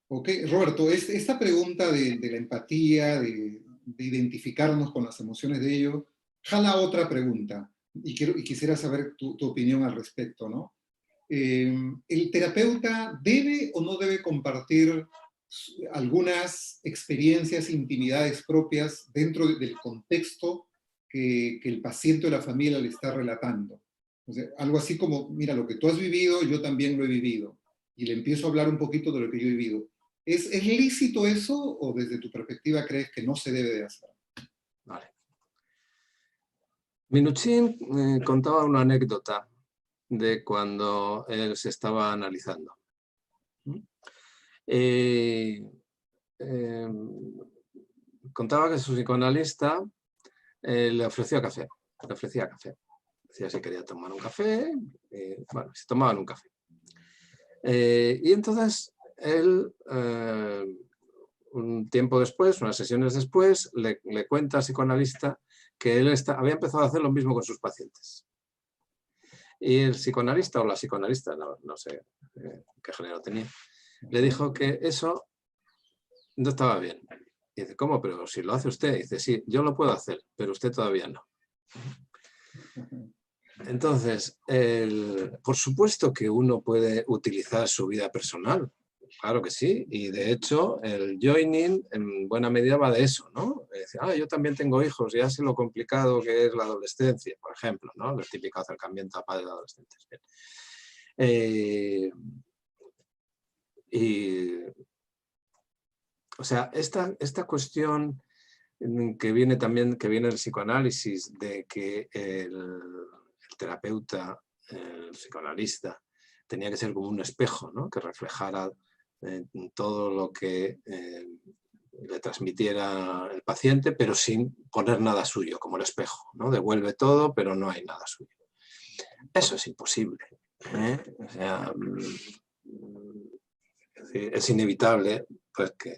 Ok, Roberto, esta pregunta de la empatía, de identificarnos con las emociones de ellos, jala otra pregunta y quisiera saber tu opinión al respecto, ¿no? ¿El terapeuta debe o no debe compartir algunas experiencias, intimidades propias dentro del contexto que el paciente o la familia le está relatando? O sea, algo así como, mira, lo que tú has vivido, yo también lo he vivido. Y le empiezo a hablar un poquito de lo que yo he vivido. ¿Es lícito eso o desde tu perspectiva crees que no se debe de hacer? Vale. Minuchin contaba una anécdota de cuando él se estaba analizando. Contaba que su psicoanalista le ofrecía café. Le ofrecía café. Decía si quería tomar un café. Bueno, se tomaban un café. Y entonces él, un tiempo después, unas sesiones después, le cuenta al psicoanalista que él había empezado a hacer lo mismo con sus pacientes. Y el psicoanalista o la psicoanalista, no sé qué género tenía, le dijo que eso no estaba bien. Y dice, ¿cómo? Pero si lo hace usted. Y dice, sí, yo lo puedo hacer, pero usted todavía no. Entonces, por supuesto que uno puede utilizar su vida personal, claro que sí, y de hecho el joining en buena medida va de eso, ¿no? Decir, yo también tengo hijos, ya sé lo complicado que es la adolescencia, por ejemplo, ¿no? El típico acercamiento a padres de adolescentes. O sea, esta cuestión que viene también, que viene del psicoanálisis, de que el terapeuta, el psicoanalista, tenía que ser como un espejo, ¿no? Que reflejara todo lo que le transmitiera el paciente, pero sin poner nada suyo, como el espejo, ¿no? Devuelve todo, pero no hay nada suyo. Eso es imposible, ¿eh? O sea, es inevitable pues, que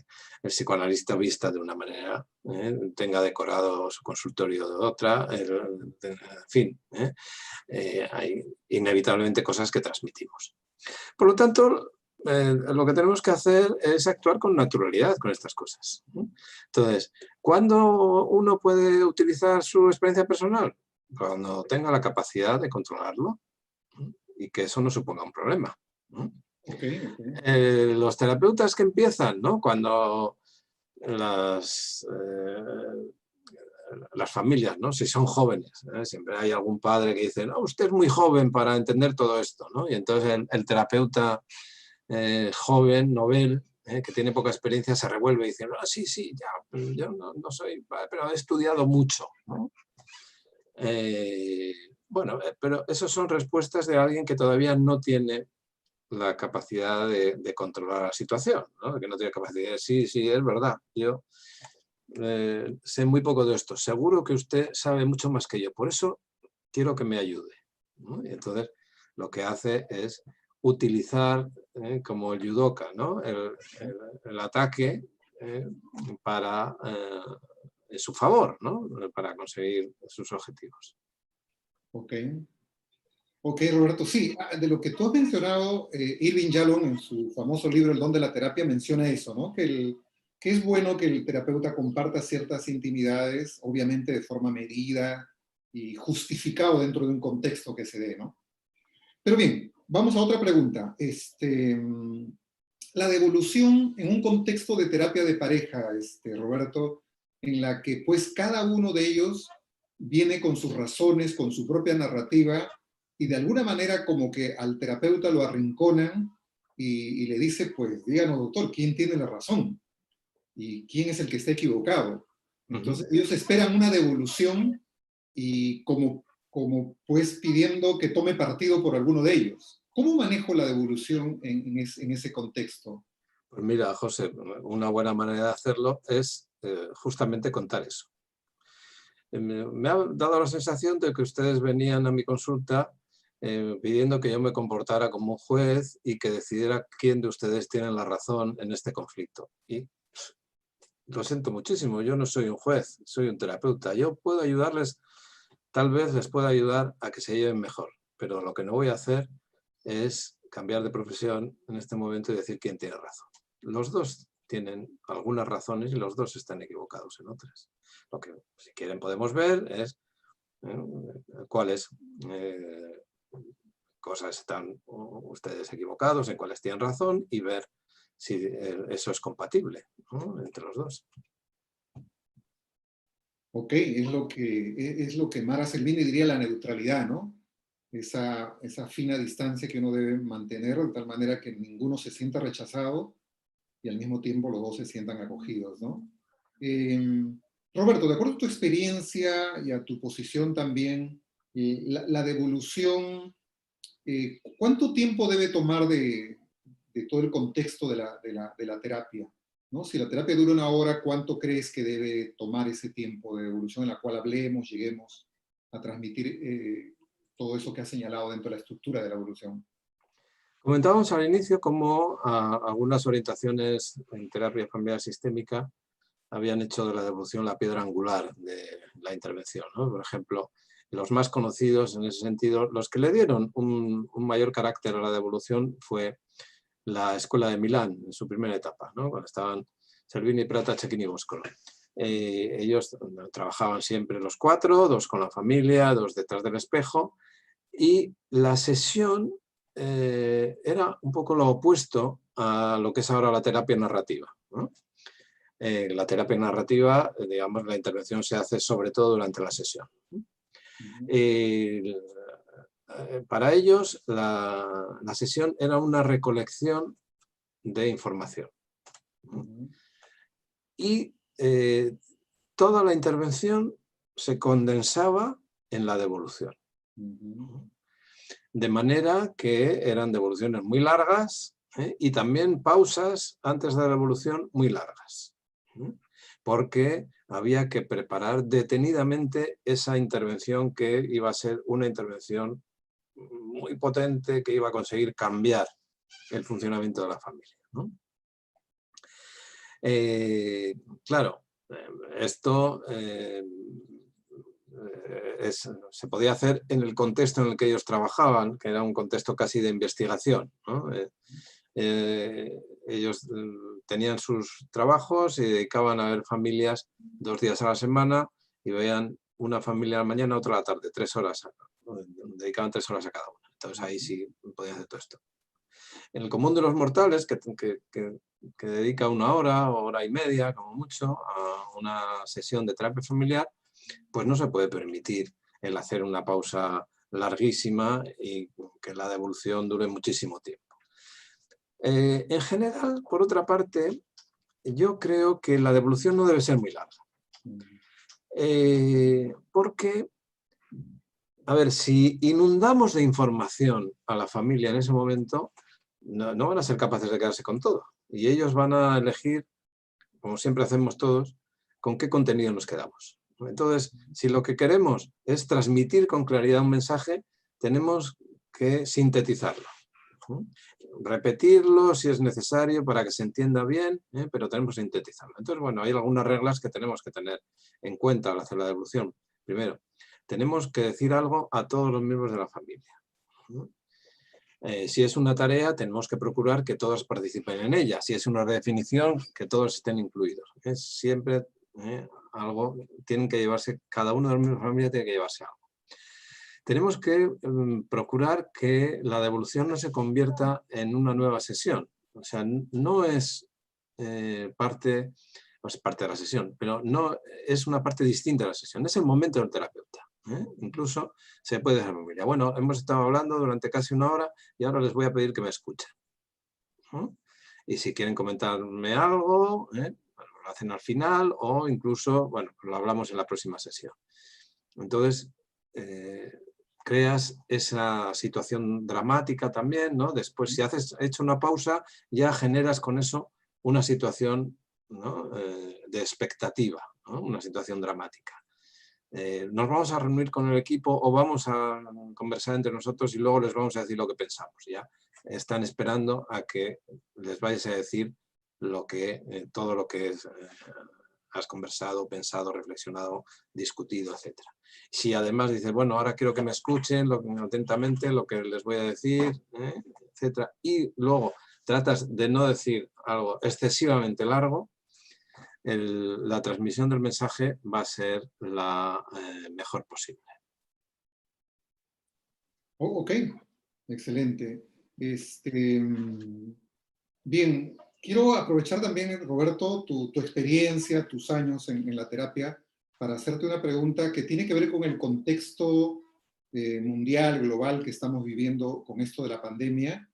el psicoanalista vista de una manera, tenga decorado su consultorio de otra, en fin, hay inevitablemente cosas que transmitimos. Por lo tanto, lo que tenemos que hacer es actuar con naturalidad con estas cosas. Entonces, ¿cuándo uno puede utilizar su experiencia personal? Cuando tenga la capacidad de controlarlo y que eso no suponga un problema. Okay. Los terapeutas que empiezan, ¿no? Cuando las familias, ¿no? Si son jóvenes, siempre hay algún padre que dice, no, usted es muy joven para entender todo esto, ¿no? Y entonces el terapeuta joven, novel, que tiene poca experiencia, se revuelve y dice, no, sí, ya, yo no soy, pero he estudiado mucho, ¿no? Bueno, pero esas son respuestas de alguien que todavía no tiene la capacidad de controlar la situación, ¿no? Que no tiene capacidad de decir, sí, es verdad, yo sé muy poco de esto, seguro que usted sabe mucho más que yo, por eso quiero que me ayude, ¿no? Y entonces lo que hace es utilizar, como el judoka, ¿no? el ataque para, en su favor, ¿no? Para conseguir sus objetivos. Ok, Roberto, sí, de lo que tú has mencionado, Irving Yalom en su famoso libro El don de la terapia menciona eso, ¿no? Que es bueno que el terapeuta comparta ciertas intimidades, obviamente de forma medida y justificado dentro de un contexto que se dé, ¿no? Pero bien, vamos a otra pregunta. La devolución en un contexto de terapia de pareja, Roberto, en la que pues cada uno de ellos viene con sus razones, con su propia narrativa, y de alguna manera como que al terapeuta lo arrinconan y le dice, pues díganos doctor, ¿quién tiene la razón? ¿Y quién es el que está equivocado? Entonces ellos esperan una devolución y como pues pidiendo que tome partido por alguno de ellos. ¿Cómo manejo la devolución en ese contexto? Pues mira, José, una buena manera de hacerlo es justamente contar eso. Me ha dado la sensación de que ustedes venían a mi consulta pidiendo que yo me comportara como un juez y que decidiera quién de ustedes tiene la razón en este conflicto. Y lo siento muchísimo, yo no soy un juez, soy un terapeuta. Yo puedo ayudarles, tal vez les pueda ayudar a que se lleven mejor, pero lo que no voy a hacer es cambiar de profesión en este momento y decir quién tiene razón. Los dos tienen algunas razones y los dos están equivocados en otras. Lo que, si quieren, podemos ver es cuáles cosas están ustedes equivocados, en cuáles tienen razón y ver si eso es compatible, ¿no? Entre los dos. Ok, es lo que Mara Selvini diría la neutralidad, ¿no? Esa fina distancia que uno debe mantener de tal manera que ninguno se sienta rechazado y al mismo tiempo los dos se sientan acogidos, ¿no? Roberto, de acuerdo a tu experiencia y a tu posición también, la devolución, ¿cuánto tiempo debe tomar de todo el contexto de la terapia? ¿No? Si la terapia dura una hora, ¿cuánto crees que debe tomar ese tiempo de devolución en la cual hablemos, lleguemos a transmitir todo eso que has señalado dentro de la estructura de la evolución? Comentábamos al inicio cómo algunas orientaciones en terapia familiar sistémica habían hecho de la devolución la piedra angular de la intervención, ¿no? Por ejemplo, los más conocidos en ese sentido, los que le dieron un mayor carácter a la devolución fue la Escuela de Milán en su primera etapa, ¿no? Cuando estaban Salvini, Prata, Cecchini y Boscolo. Ellos trabajaban siempre los cuatro, dos con la familia, dos detrás del espejo, y la sesión era un poco lo opuesto a lo que es ahora la terapia narrativa, ¿no? La terapia narrativa, digamos, la intervención se hace sobre todo durante la sesión. Para ellos, la sesión era una recolección de información. Y toda la intervención se condensaba en la devolución. De manera que eran devoluciones muy largas y también pausas antes de la devolución muy largas. Porque había que preparar detenidamente esa intervención que iba a ser una intervención muy potente que iba a conseguir cambiar el funcionamiento de la familia, ¿no? Claro, esto se podía hacer en el contexto en el que ellos trabajaban, que era un contexto casi de investigación, ¿no? Ellos tenían sus trabajos y dedicaban a ver familias 2 días a la semana y veían una familia a la mañana, otra a la tarde, 3 horas, dedicaban 3 horas a cada una. Entonces ahí sí podían hacer todo esto. En el común de los mortales, que dedica 1 hora o hora y media, como mucho, a una sesión de terapia familiar, pues no se puede permitir el hacer una pausa larguísima y que la devolución dure muchísimo tiempo. En general, por otra parte, yo creo que la devolución no debe ser muy larga. Porque, a ver, si inundamos de información a la familia en ese momento, no van a ser capaces de quedarse con todo. Y ellos van a elegir, como siempre hacemos todos, con qué contenido nos quedamos. Entonces, si lo que queremos es transmitir con claridad un mensaje, tenemos que sintetizarlo. Repetirlo si es necesario para que se entienda bien, pero tenemos que sintetizarlo. Entonces, bueno, hay algunas reglas que tenemos que tener en cuenta al hacer la devolución. Primero, tenemos que decir algo a todos los miembros de la familia. Si es una tarea, tenemos que procurar que todos participen en ella. Si es una redefinición, que todos estén incluidos. Es siempre algo, tienen que llevarse, cada uno de los miembros de la familia tiene que llevarse algo. Tenemos que procurar que la devolución no se convierta en una nueva sesión. O sea, no es parte de la sesión, pero no es una parte distinta de la sesión. Es el momento del terapeuta. Incluso se puede hacer familia. Bueno, hemos estado hablando durante casi 1 hora y ahora les voy a pedir que me escuchen. Y si quieren comentarme algo, bueno, lo hacen al final o incluso, bueno, lo hablamos en la próxima sesión. Entonces, creas esa situación dramática también, ¿no? Después, si has hecho una pausa, ya generas con eso una situación, ¿no? De expectativa, ¿no? Una situación dramática. Nos vamos a reunir con el equipo o vamos a conversar entre nosotros y luego les vamos a decir lo que pensamos. Ya están esperando a que les vayas a decir todo lo que has conversado, pensado, reflexionado, discutido, etc. Si además dices, bueno, ahora quiero que me escuchen atentamente lo que les voy a decir, etc. Y luego tratas de no decir algo excesivamente largo, la transmisión del mensaje va a ser la mejor posible. Ok, excelente. Bien, quiero aprovechar también, Roberto, tu experiencia, tus años en la terapia, para hacerte una pregunta que tiene que ver con el contexto mundial, global que estamos viviendo con esto de la pandemia,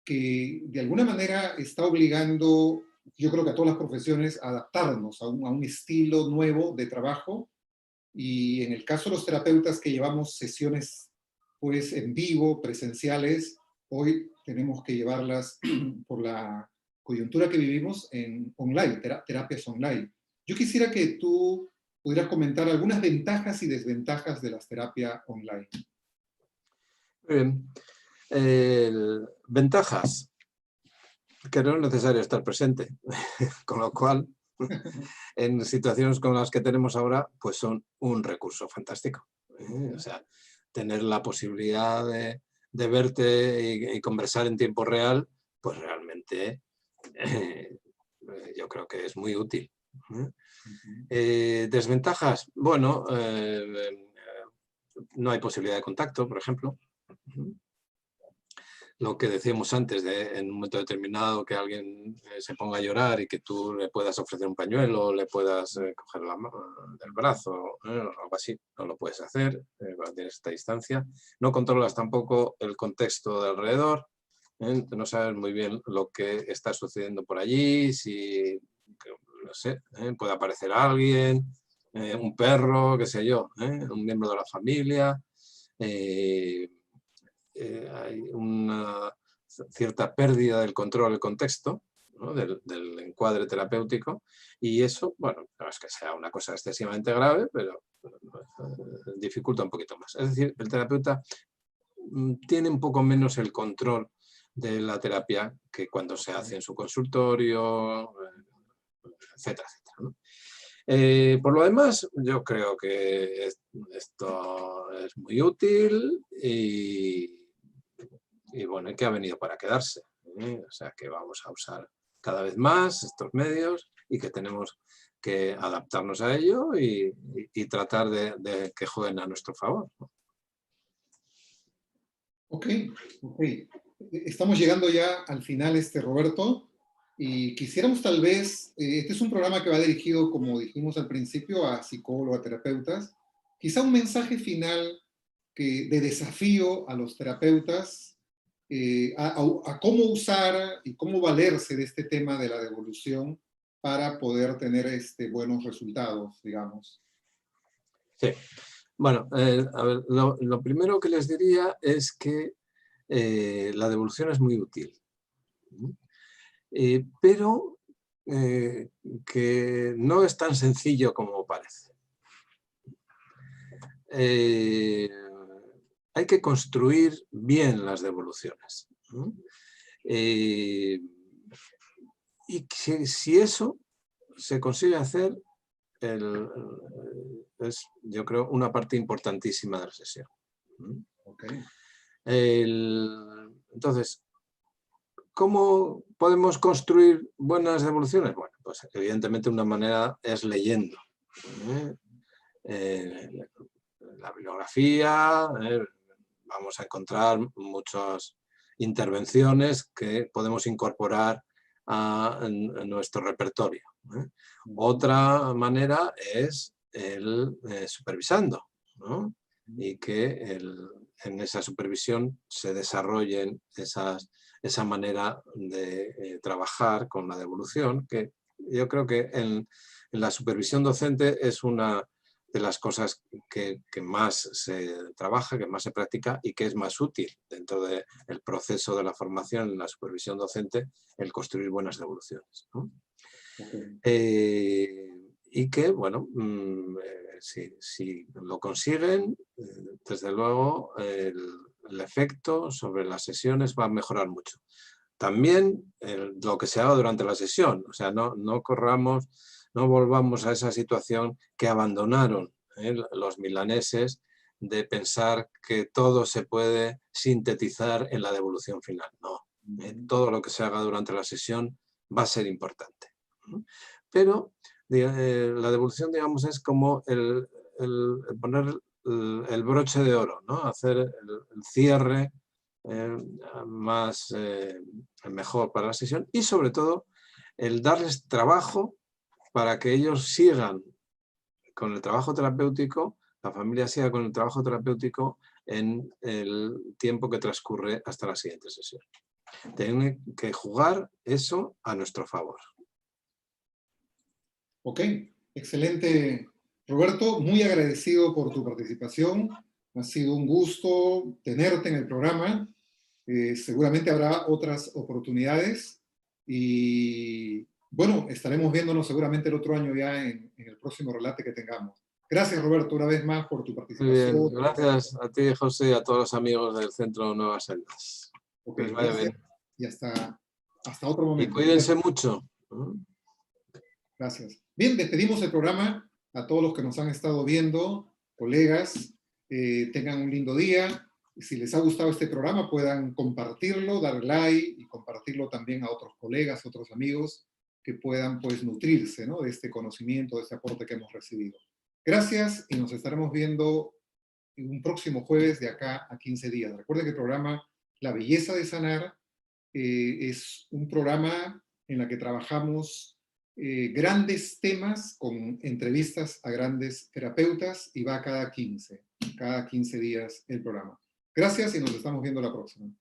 que de alguna manera está obligando yo creo que a todas las profesiones, adaptarnos a un estilo nuevo de trabajo. Y en el caso de los terapeutas que llevamos sesiones pues en vivo, presenciales, hoy tenemos que llevarlas por la coyuntura que vivimos en online, terapias online. Yo quisiera que tú pudieras comentar algunas ventajas y desventajas de las terapias online. Muy bien. Ventajas, que no es necesario estar presente, con lo cual, en situaciones como las que tenemos ahora, pues son un recurso fantástico. O sea, tener la posibilidad de verte y conversar en tiempo real, pues realmente yo creo que es muy útil. Desventajas, bueno, no hay posibilidad de contacto, por ejemplo. Lo que decíamos antes, de en un momento determinado que alguien se ponga a llorar y que tú le puedas ofrecer un pañuelo, le puedas coger del brazo, o algo así, no lo puedes hacer cuando tienes esta distancia. No controlas tampoco el contexto de alrededor, no sabes muy bien lo que está sucediendo por allí, si, no sé, puede aparecer alguien, un perro, qué sé yo, un miembro de la familia. Hay una cierta pérdida del control del contexto, ¿no? del encuadre terapéutico, y eso, bueno, no es que sea una cosa excesivamente grave, pero dificulta un poquito más. Es decir, el terapeuta tiene un poco menos el control de la terapia que cuando se hace en su consultorio, etcétera, etcétera, ¿no? Por lo demás, yo creo que esto es muy útil y bueno, que ha venido para quedarse. O sea, que vamos a usar cada vez más estos medios y que tenemos que adaptarnos a ello y tratar de que jueguen a nuestro favor. Ok. Estamos llegando ya al final, Roberto, y quisiéramos tal vez, este es un programa que va dirigido, como dijimos al principio, a psicólogos, a terapeutas, quizá un mensaje final de desafío a los terapeutas, a cómo usar y cómo valerse de este tema de la devolución para poder tener buenos resultados, digamos. Sí. Bueno, a ver, lo primero que les diría es que la devolución es muy útil, pero que no es tan sencillo como parece. Hay que construir bien las devoluciones. Y si eso se consigue hacer, es, yo creo, una parte importantísima de la sesión. Okay. Entonces, ¿cómo podemos construir buenas devoluciones? Bueno, pues evidentemente una manera es leyendo. La bibliografía, vamos a encontrar muchas intervenciones que podemos incorporar en nuestro repertorio. Otra manera es el supervisando, ¿no? Y que en esa supervisión se desarrollen esa manera de trabajar con la devolución, que yo creo que en la supervisión docente es una de las cosas que más se trabaja, que más se practica y que es más útil dentro del proceso de la formación en la supervisión docente, el construir buenas devoluciones, ¿no? Y que, bueno, si lo consiguen, desde luego el efecto sobre las sesiones va a mejorar mucho. También lo que se haga durante la sesión, o sea, no volvamos a esa situación que abandonaron los milaneses de pensar que todo se puede sintetizar en la devolución final. No, todo lo que se haga durante la sesión va a ser importante. Pero la devolución, digamos, es como el poner el broche de oro, ¿no? Hacer el cierre mejor para la sesión y sobre todo el darles trabajo para que ellos sigan con el trabajo terapéutico, la familia siga con el trabajo terapéutico en el tiempo que transcurre hasta la siguiente sesión. Tienen que jugar eso a nuestro favor. Ok, excelente. Roberto, muy agradecido por tu participación. Ha sido un gusto tenerte en el programa. Seguramente habrá otras oportunidades y bueno, estaremos viéndonos seguramente el otro año ya en el próximo relate que tengamos. Gracias, Roberto, una vez más por tu Muy bien, participación. gracias a ti, José, y a todos los amigos del Centro Nuevas Sendas. Ok, Que les vaya gracias bien. y hasta otro Y momento. cuídense mucho. Gracias. Bien, despedimos el programa a todos los que nos han estado viendo, colegas, tengan un lindo día. Si les ha gustado este programa, puedan compartirlo, dar like y compartirlo también a otros colegas, otros amigos que puedan pues nutrirse, ¿no?, de este conocimiento, de este aporte que hemos recibido. Gracias y nos estaremos viendo en un próximo jueves de acá a 15 días. Recuerden que el programa La Belleza de Sanar es un programa en el que trabajamos grandes temas con entrevistas a grandes terapeutas y va cada 15 días el programa. Gracias y nos estamos viendo la próxima.